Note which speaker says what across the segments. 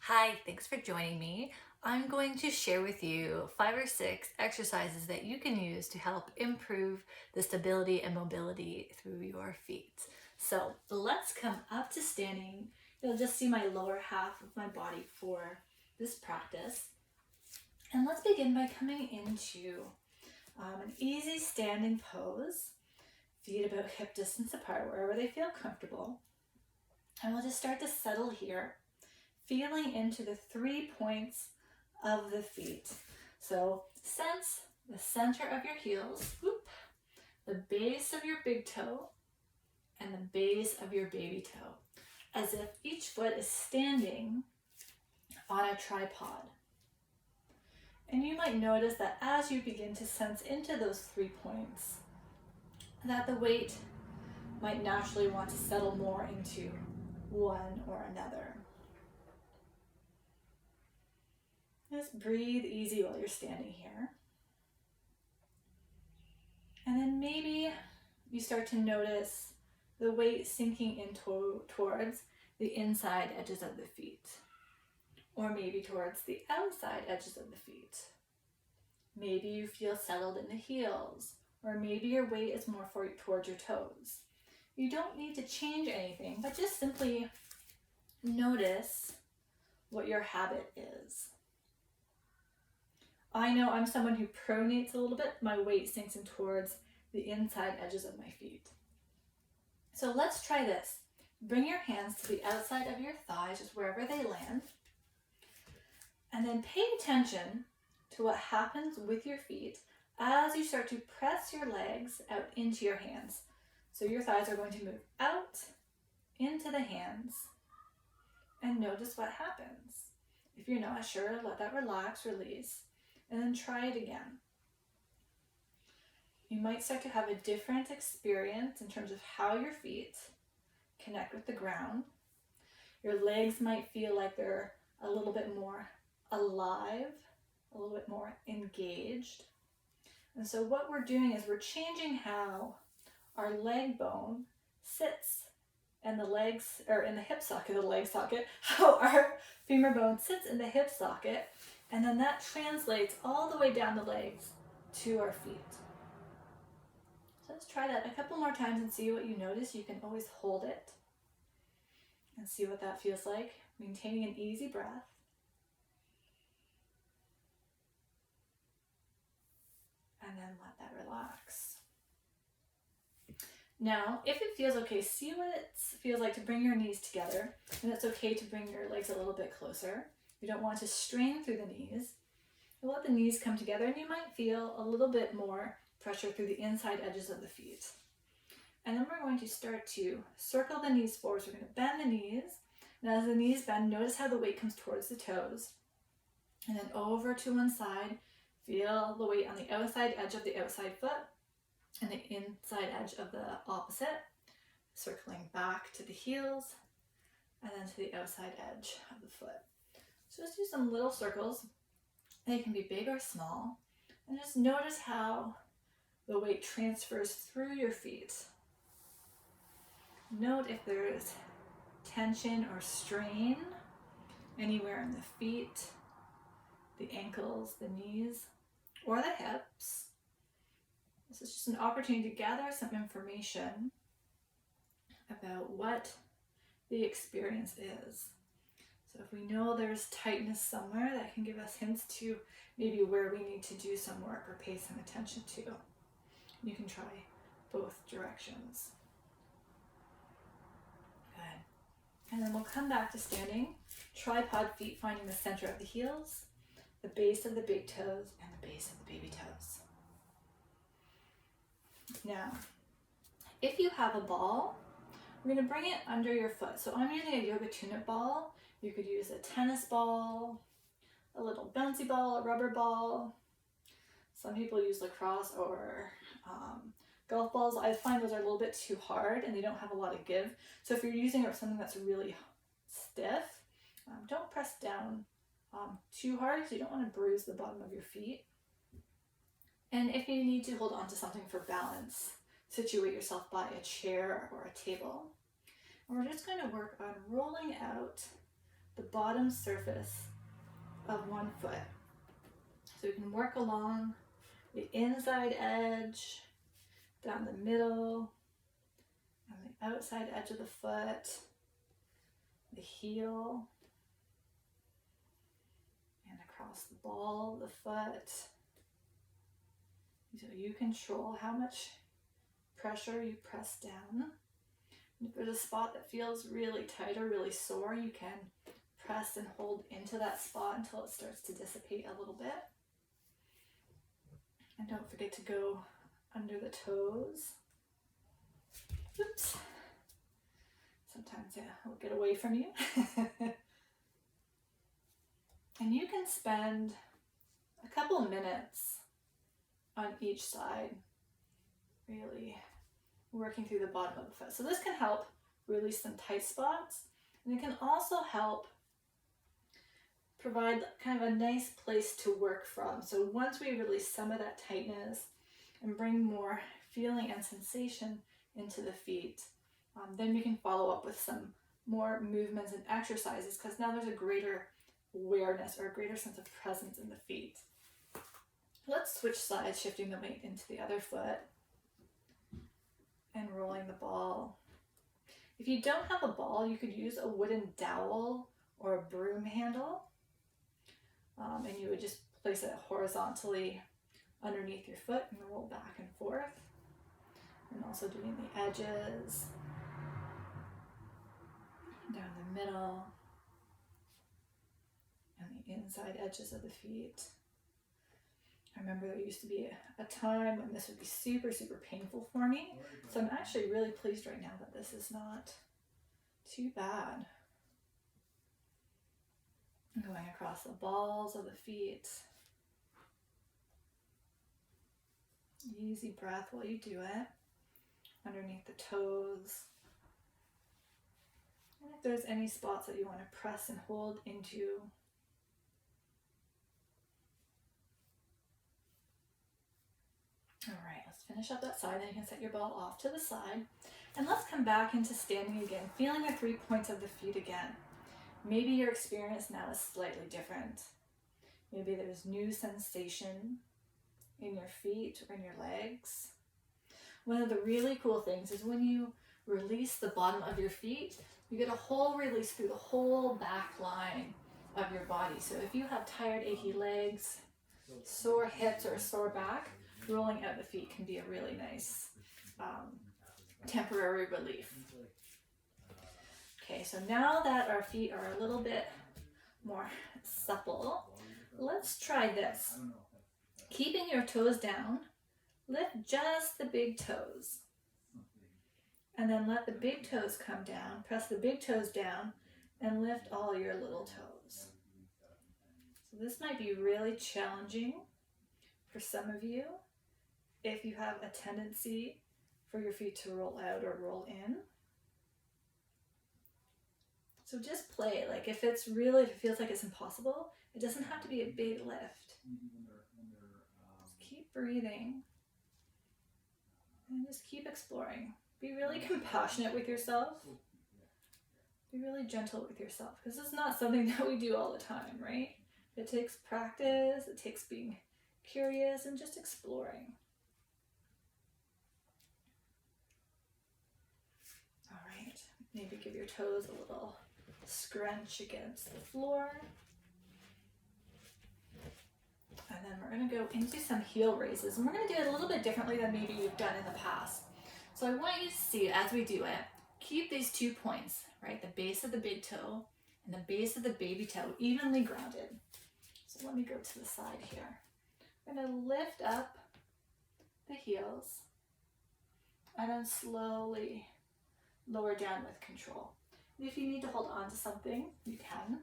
Speaker 1: Hi, thanks for joining me. I'm going to share with you 5 or 6 exercises that you can use to help improve the stability and mobility through your feet. So let's come up to standing. You'll just see my lower half of my body for this practice. And let's begin by coming into an easy standing pose. Feet about hip distance apart, wherever they feel comfortable. And we'll just start to settle here, feeling into the 3 points of the feet. So sense the center of your heels, the base of your big toe, and the base of your baby toe, as if each foot is standing on a tripod. And you might notice that as you begin to sense into those 3 points, that the weight might naturally want to settle more into one or another. Just breathe easy while you're standing here. And then maybe you start to notice the weight sinking in towards the inside edges of the feet, or maybe towards the outside edges of the feet. Maybe you feel settled in the heels, or maybe your weight is more towards your toes. You don't need to change anything, but just simply notice what your habit is. I know I'm someone who pronates a little bit. My weight sinks in towards the inside edges of my feet. So let's try this. Bring your hands to the outside of your thighs, just wherever they land. And then pay attention to what happens with your feet as you start to press your legs out into your hands. So your thighs are going to move out into the hands, and notice what happens. If you're not sure, let that relax, release, and then try it again. You might start to have a different experience in terms of how your feet connect with the ground. Your legs might feel like they're a little bit more alive, a little bit more engaged. And so what we're doing is we're changing how our leg bone sits and the legs, or in the hip socket, the leg socket, how our femur bone sits in the hip socket, and then that translates all the way down the legs to our feet. So let's try that a couple more times and see what you notice. You can always hold it and see what that feels like, maintaining an easy breath. And then let that relax. Now, if it feels okay, see what it feels like to bring your knees together, and it's okay to bring your legs a little bit closer. You don't want to strain through the knees. You let the knees come together, and you might feel a little bit more pressure through the inside edges of the feet. And then we're going to start to circle the knees forward. So we're going to bend the knees, and as the knees bend, notice how the weight comes towards the toes. And then over to one side, feel the weight on the outside edge of the outside foot, and the inside edge of the opposite, circling back to the heels, and then to the outside edge of the foot. So just do some little circles. They can be big or small, and just notice how the weight transfers through your feet. Note if there's tension or strain anywhere in the feet, the ankles, the knees, or the hips. This is just an opportunity to gather some information about what the experience is. So if we know there's tightness somewhere, that can give us hints to maybe where we need to do some work or pay some attention to. You can try both directions. Good. And then we'll come back to standing. Tripod feet finding the center of the heels, the base of the big toes, and the base of the baby toes. Now, if you have a ball, we're going to bring it under your foot. So I'm using a yoga tune-up ball. You could use a tennis ball, a little bouncy ball, a rubber ball. Some people use lacrosse or golf balls. I find those are a little bit too hard and they don't have a lot of give. So if you're using it for something that's really stiff, don't press down too hard because you don't want to bruise the bottom of your feet. And if you need to hold on to something for balance, situate yourself by a chair or a table. And we're just going to work on rolling out the bottom surface of one foot. So we can work along the inside edge, down the middle, on the outside edge of the foot, the heel, and across the ball of the foot. So you control how much pressure you press down. If there's a spot that feels really tight or really sore, you can press and hold into that spot until it starts to dissipate a little bit. And don't forget to go under the toes. Oops. Sometimes it will get away from you. And you can spend a couple minutes on each side, really working through the bottom of the foot. So this can help release some tight spots, and it can also help provide kind of a nice place to work from. So once we release some of that tightness and bring more feeling and sensation into the feet, then we can follow up with some more movements and exercises, because now there's a greater awareness or a greater sense of presence in the feet. Let's switch sides, shifting the weight into the other foot and rolling the ball. If you don't have a ball, you could use a wooden dowel or a broom handle, and you would just place it horizontally underneath your foot and roll back and forth. And also doing the edges, down the middle, and the inside edges of the feet. I remember there used to be a time when this would be super, super painful for me. So I'm actually really pleased right now that this is not too bad. Going across the balls of the feet. Easy breath while you do it. Underneath the toes. And if there's any spots that you want to press and hold into, all right, let's finish up that side. Then you can set your ball off to the side. And let's come back into standing again, feeling the 3 points of the feet again. Maybe your experience now is slightly different. Maybe there's new sensation in your feet or in your legs. One of the really cool things is when you release the bottom of your feet, you get a whole release through the whole back line of your body. So if you have tired, achy legs, sore hips, or a sore back, rolling out the feet can be a really nice temporary relief. Okay, so now that our feet are a little bit more supple, let's try this. Keeping your toes down, lift just the big toes. And then let the big toes come down, press the big toes down, and lift all your little toes. So this might be really challenging for some of you if you have a tendency for your feet to roll out or roll in. So just play, like if it feels like it's impossible, it doesn't have to be a big lift. Just keep breathing and just keep exploring. Be really compassionate with yourself. Be really gentle with yourself, because it's not something that we do all the time, right? It takes practice, it takes being curious and just exploring. All right, maybe give your toes a little scrunch against the floor. And then we're going to go into some heel raises. And we're going to do it a little bit differently than maybe you've done in the past. So I want you to see, as we do it, keep these 2 points, right? The base of the big toe and the base of the baby toe evenly grounded. So let me go to the side here. I'm going to lift up the heels and then slowly lower down with control. If you need to hold on to something, you can.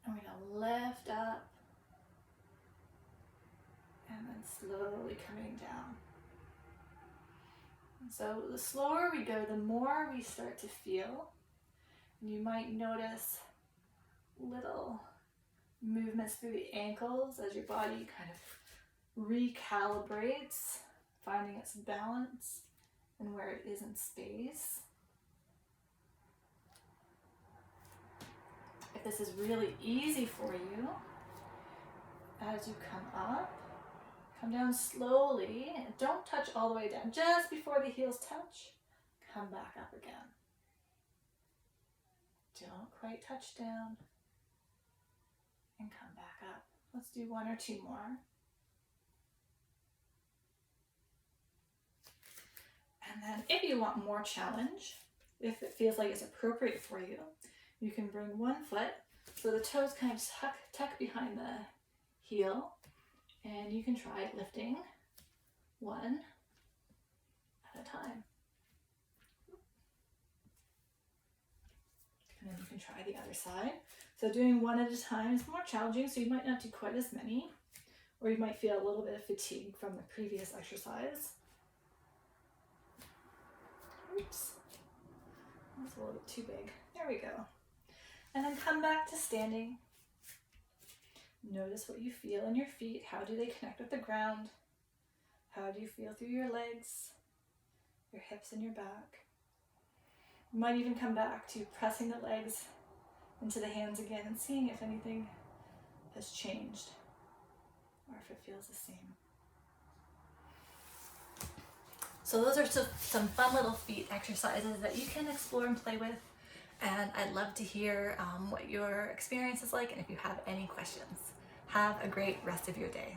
Speaker 1: And we're going to lift up and then slowly coming down. And so the slower we go, the more we start to feel. And you might notice little movements through the ankles as your body kind of recalibrates, finding its balance and where it is in space. this is really easy for you, as you come up, come down slowly, and don't touch all the way down. Just before the heels touch, come back up again. Don't quite touch down, and come back up. Let's do one or two more. And then if you want more challenge, if it feels like it's appropriate for you, you can bring one foot so the toes kind of tuck behind the heel, and you can try lifting one at a time. And then you can try the other side. So doing one at a time is more challenging, so you might not do quite as many, or you might feel a little bit of fatigue from the previous exercise. Oops, that's a little bit too big. There we go. And then come back to standing. Notice what you feel in your feet. How do they connect with the ground? How do you feel through your legs, your hips, and your back? You might even come back to pressing the legs into the hands again and seeing if anything has changed or if it feels the same. So those are some fun little feet exercises that you can explore and play with. And I'd love to hear what your experience is like and if you have any questions. Have a great rest of your day.